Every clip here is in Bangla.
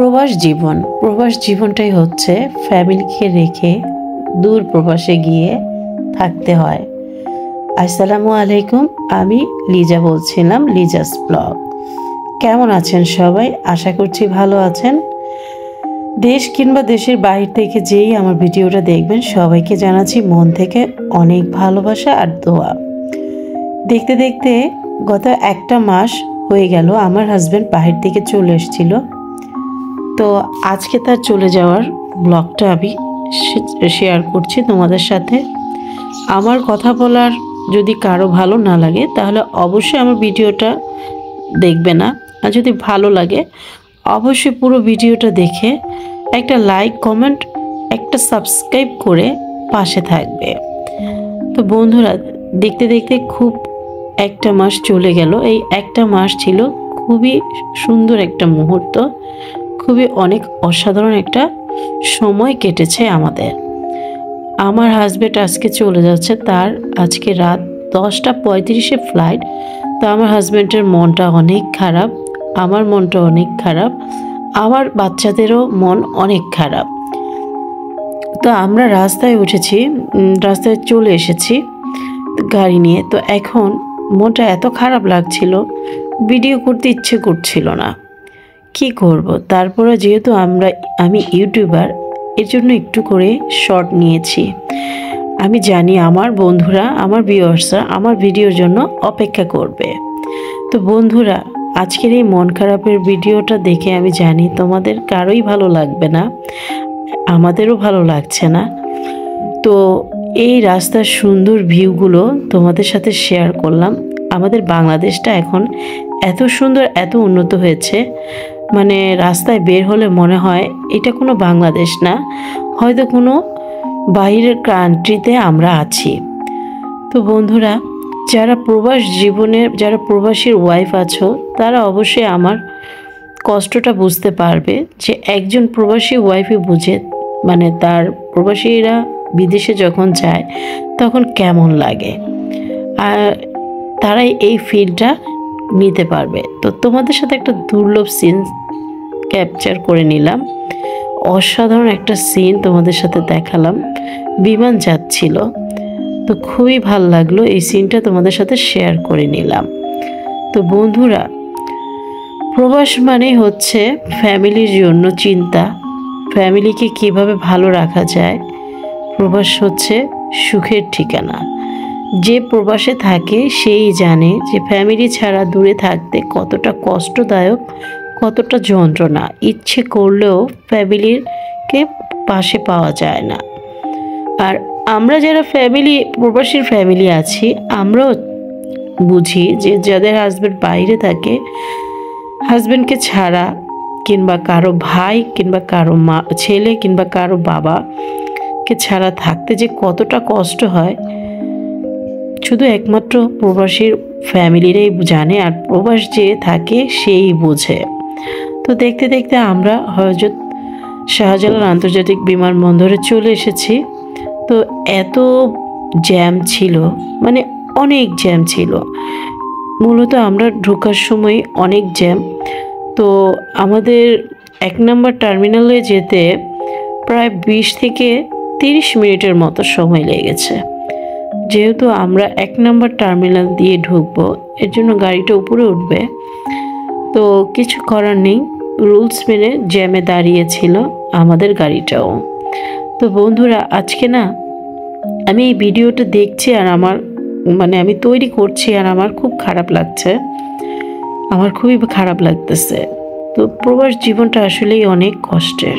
প্রবাস জীবনটাই হচ্ছে ফ্যামিলিকে রেখে দূর প্রবাসে গিয়ে থাকতে হয়। আসসালামু আলাইকুম, আমি লিজা বলছিলাম, লিজাস ব্লগ। কেমন আছেন সবাই? আশা করছি ভালো আছেন। দেশ কিংবা দেশের বাইরে থেকে যেই আমার ভিডিওটা দেখবেন সবাইকে জানাচ্ছি মন থেকে অনেক ভালোবাসা আর দোয়া। দেখতে দেখতে গত একটা মাস হয়ে গেল আমার হাজব্যান্ড বাহির থেকে চলে এসেছিল। তো আজকে তার চলে যাওয়ার ব্লগটা আমি শেয়ার করছি তোমাদের সাথে। আমার কথা বলার যদি কারো ভালো না লাগে তাহলে অবশ্যই আমার ভিডিওটা দেখবে না, আর যদি ভালো লাগে অবশ্যই পুরো ভিডিওটা দেখে একটা লাইক, কমেন্ট, একটা সাবস্ক্রাইব করে পাশে থাকবে। তো বন্ধুরা, দেখতে দেখতে খুব একটা মাস চলে গেল। এই একটা মাস ছিল খুবই সুন্দর একটা মুহূর্ত, খুবই অনেক অসাধারণ একটা সময় কেটেছে আমাদের। আমার হাজব্যান্ড আজকে চলে যাচ্ছে, তার আজকে রাত 10:35 ফ্লাইট। তো আমার হাজব্যান্ডের মনটা অনেক খারাপ, আমার মনটা অনেক খারাপ, আমার বাচ্চাদেরও মন অনেক খারাপ। তো আমরা রাস্তায় উঠেছি, রাস্তায় চলে এসেছি গাড়ি নিয়ে। তো এখন মনটা এত খারাপ লাগছিল, ভিডিও করতে ইচ্ছে করছিল না, কি করব। তারপরে যেহেতু আমি ইউটিউবার, এর জন্য একটু করে শর্ট নিয়েছি। আমি জানি আমার বন্ধুরা, আমার ভিউয়ার্সরা আমার ভিডিওর জন্য অপেক্ষা করবে। তো বন্ধুরা, আজকের এই মন খারাপের ভিডিওটা দেখে আমি জানি তোমাদের কারোই ভালো লাগবে না, আমাদেরও ভালো লাগছে না। তো এই রাস্তার সুন্দর ভিউগুলো তোমাদের সাথে শেয়ার করলাম। আমাদের বাংলাদেশটা এখন এত সুন্দর, এত উন্নত হয়েছে, মানে রাস্তায় বের হলে মনে হয় এটা কোনো বাংলাদেশ না, হয়তো কোনো বাইরের কান্ট্রিতে আমরা আছি। তো বন্ধুরা, যারা যারা প্রবাসীর ওয়াইফ আছো, তারা অবশ্যই আমার কষ্টটা বুঝতে পারবে যে একজন প্রবাসী ওয়াইফই বুঝে, মানে তার প্রবাসীরা বিদেশে যখন যায় তখন কেমন লাগে, আর তারাই এই ফিলটা নিতে পারবে। তো তোমাদের সাথে একটা দুর্লভ সিন ক্যাপচার করে নিলাম, অসাধারণ একটা সিন তোমাদের সাথে দেখালাম। বিমান যাচ্ছিল, তো খুবই ভালো লাগলো, এই সিনটা তোমাদের সাথে শেয়ার করে নিলাম। তো বন্ধুরা, প্রবাস মানে হচ্ছে ফ্যামিলির জন্য চিন্তা, ফ্যামিলিকে কিভাবে ভালো রাখা যায়। প্রবাস হচ্ছে সুখের ঠিকানা। যে প্রবাসে থাকে সেই জানে যে ফ্যামিলি ছাড়া দূরে থাকতে কতটা কষ্টদায়ক, কতটা যন্ত্রণা। ইচ্ছে করলেও ফ্যামিলিকে পাশে পাওয়া যায় না। আর আমরা যারা প্রবাসীর ফ্যামিলি আছি, আমরাও বুঝি যে যাদের হাজব্যান্ড বাইরে থাকে, হাজব্যান্ডকে ছাড়া কিংবা কারো ভাই কিংবা কারো মা, ছেলে কিংবা কারো বাবাকে ছাড়া থাকতে যে কতটা কষ্ট হয়, শুধু একমাত্র প্রবাসীর ফ্যামিলিরাই জানে, আর প্রবাস যে থাকে সেই বোঝে। তো দেখতে দেখতে আমরা হযরত শাহজালাল আন্তর্জাতিক বিমানবন্দরে চলে এসেছি। তো এত জ্যাম ছিল, মানে অনেক জ্যাম ছিল। মূলত আমরা ঢোকার সময় অনেক জ্যাম। তো আমাদের 1 নম্বর টার্মিনালে যেতে প্রায় 20 থেকে 30 মিনিটের মতো সময় লেগেছে। যেহেতু আমরা 1 নম্বর টার্মিনাল দিয়ে ঢুকবো, এর জন্য গাড়িটা উপরে উঠবে। তো কিছু করার নেই, রুলস মেনে জ্যামে দাঁড়িয়েছিল আমাদের গাড়িটাও। তো বন্ধুরা, আজকে না আমি এই ভিডিওটা দেখছি আর আমি তৈরি করছি, আর আমার খুব খারাপ লাগছে, আমার খুবই খারাপ লাগতেছে। তো প্রবাস জীবনটা আসলেই অনেক কষ্টের।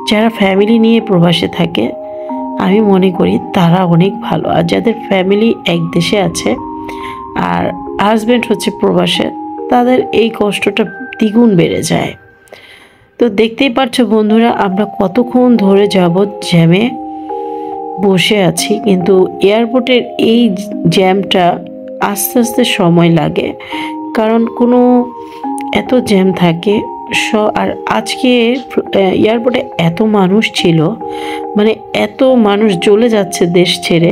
যারা ফ্যামিলি নিয়ে প্রবাসে থাকে, আমি মনে করি তারা অনেক ভালো। আর যাদের ফ্যামিলি এক দেশে আছে আর হাজব্যান্ড হচ্ছে প্রবাসে, তাদের এই কষ্টটা দ্বিগুণ বেড়ে যায়। তো দেখতেই পাচ্ছ বন্ধুরা, আমরা কতক্ষণ ধরে যাবৎ জ্যামে বসে আছি, কিন্তু এয়ারপোর্টের এই জ্যামটা আস্তে আস্তে সময় লাগে, কারণ এত জ্যাম থাকে। আর আজকে এয়ারপোর্টে এত মানুষ ছিল, মানে এত মানুষ চলে যাচ্ছে দেশ ছেড়ে,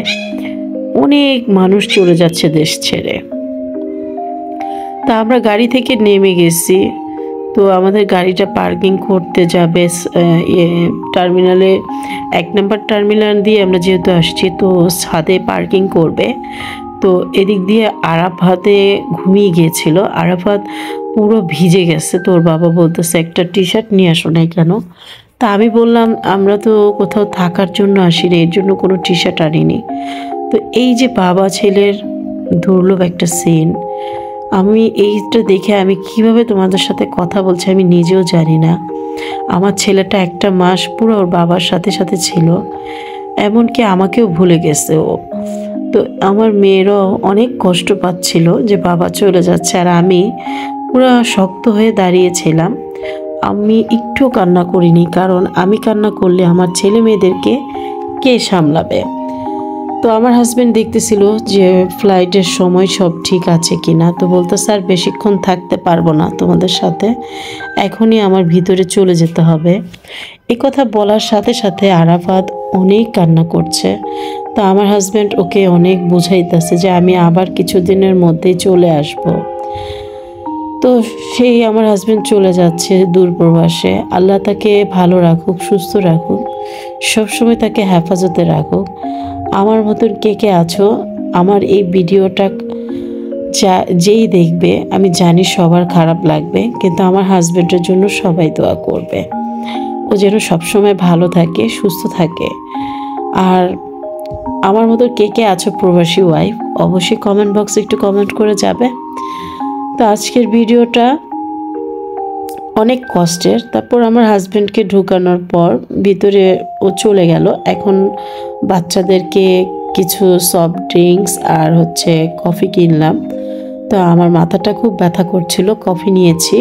অনেক মানুষ চলে যাচ্ছে দেশ ছেড়ে। তা আমরা গাড়ি থেকে নেমে গেছি, তো আমাদের গাড়িটা পার্কিং করতে যাবে টার্মিনালে, 1 নম্বর টার্মিনাল দিয়ে আমরা যেহেতু আসছি, তো ছাদে পার্কিং করবে। তো এদিক দিয়ে আরাফাতে ঘুমিয়ে গিয়েছিল। আরাফাত পুরো ভিজে গেছে। তোর বাবা বলতেছে একটা টি শার্ট নিয়ে আসো নাই কেন? তা আমি বললাম আমরা তো কোথাও থাকার জন্য আসিনি, এর জন্য কোনো টি শার্ট আনিনি। তো এই যে বাবা ছেলের দুর্লভ একটা সিন, আমি এইটা দেখে আমি কিভাবে তোমাদের সাথে কথা বলছি আমি নিজেও জানি না। আমার ছেলেটা 1 মাস পুরো ওর বাবার সাথে সাথে ছিল, এমনকি আমাকেও ভুলে গেছে ও। তো আমার মেয়েরাও অনেক কষ্ট পাচ্ছিল যে বাবা চলে যাচ্ছে, আর আমি পুরো শক্ত হয়ে দাঁড়িয়েছিলাম। আমি একটু কান্না করিনি, কারণ আমি কান্না করলে আমার ছেলে মেয়েদেরকে কে সামলাবে। তো আমার হাজব্যান্ড দেখতেছিল যে ফ্লাইটের সময় সব ঠিক আছে কিনা। তো বলতে স্যার বেশিক্ষণ থাকতে পারবো না তোমাদের সাথে, এখনই আমার ভিতরে চলে যেতে হবে। এই কথা বলার সাথে সাথে আরাফাত অনেক কান্না করছে। তো আমার হাজব্যান্ড ওকে অনেক বুঝাইতেছে যে আমি আবার কিছুদিনের মধ্যেই চলে আসব। তো সেই আমার হাজব্যান্ড চলে যাচ্ছে দূর প্রবাসে। আল্লাহ তাকে ভালো রাখুক, সুস্থ রাখুক, সবসময় তাকে হেফাজতে রাখুক। আমার মতন কে কে আছো, আমার এই ভিডিওটা যেই দেখবে আমি জানি সবার খারাপ লাগবে, কিন্তু আমার হাজব্যান্ডের জন্য সবাই দোয়া করবে, ও যেন সবসময় ভালো থাকে, সুস্থ থাকে। আর আমার মতো কে কে আছো প্রবাসী ওয়াইফ, অবশ্যই কমেন্ট বক্সে একটু কমেন্ট করে যাবে। তো আজকের ভিডিওটা অনেক কষ্টের। তারপর আমার হাজব্যান্ডকে ঢুকানোর পর ভিতরে ও চলে গেল। এখন বাচ্চাদেরকে কিছু সফট ড্রিঙ্কস আর কফি কিনলাম। তো আমার মাথাটা খুব ব্যথা করছিল, কফি নিয়েছি।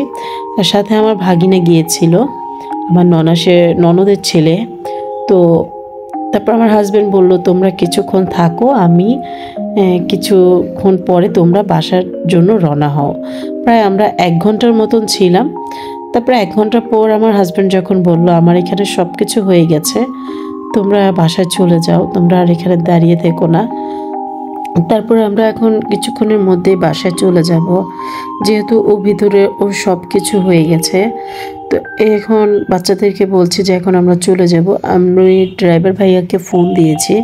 আর সাথে আমার ভাগিনা গিয়েছিল, আমার ননদের ছেলে। তো তারপর আমার হাজব্যান্ড বলল তোমরা কিছুক্ষণ থাকো, আমি কিছুক্ষণ পরে তোমরা বাসার জন্য রওনা হও। প্রায় আমরা 1 ঘন্টার মতন ছিলাম। তারপরে 1 ঘন্টা পর আমার হাজব্যান্ড যখন বলল আমার এখানে সব কিছু হয়ে গেছে, তোমরা বাসায় চলে যাও, তোমরা আর এখানে দাঁড়িয়ে থেকো না। তারপরে আমরা এখন কিছুক্ষণের মধ্যেই বাসায় চলে যাব, যেহেতু ও ভিতরে ওর সব কিছু হয়ে গেছে। তো এখন বাচ্চাদেরকে বলছি যে এখন আমরা চলে যাব। আমি ড্রাইভার ভাইয়াকে ফোন দিয়েছি,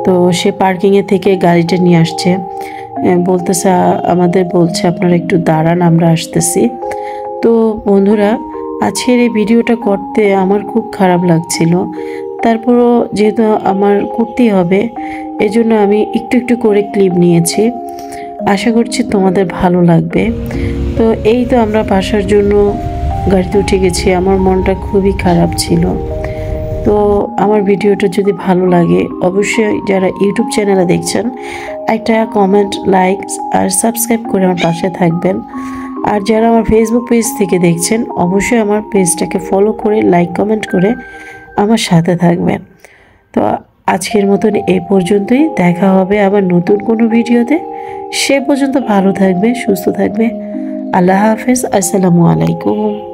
তো সে পার্কিংয়ে থেকে গাড়িটা নিয়ে আসছে। বলতেছে আমাদের বলছে আপনারা একটু দাঁড়ান, আমরা আসতেছি। তো বন্ধুরা, আজকের এই ভিডিওটা করতে আমার খুব খারাপ লাগছিল, তারপরও যেহেতু আমার করতেই হবে এজন্য আমি একটু একটু করে ক্লিপ নিয়েছি। আশা করছি তোমাদের ভালো লাগবে। তো এই তো আমরা বাসার জন্য গাড়িতে উঠে গেছি। আমার মনটা খুবই খারাপ ছিল। তো আমার ভিডিওটা যদি ভালো লাগে অবশ্যই যারা ইউটিউব চ্যানেলে দেখছেন একটা কমেন্ট, লাইক আর সাবস্ক্রাইব করে আমার পাশে থাকবেন। আর যারা আমার ফেসবুক পেজ থেকে দেখছেন অবশ্যই আমার পেজটাকে ফলো করে লাইক কমেন্ট করে আমার সাথে থাকবেন। তো আজকের মতন এই পর্যন্তই, দেখা হবে আবার নতুন কোনো ভিডিওতে। সে পর্যন্ত ভালো থাকবে, সুস্থ থাকবে। আল্লাহ হাফেজ, আসসালামু আলাইকুম।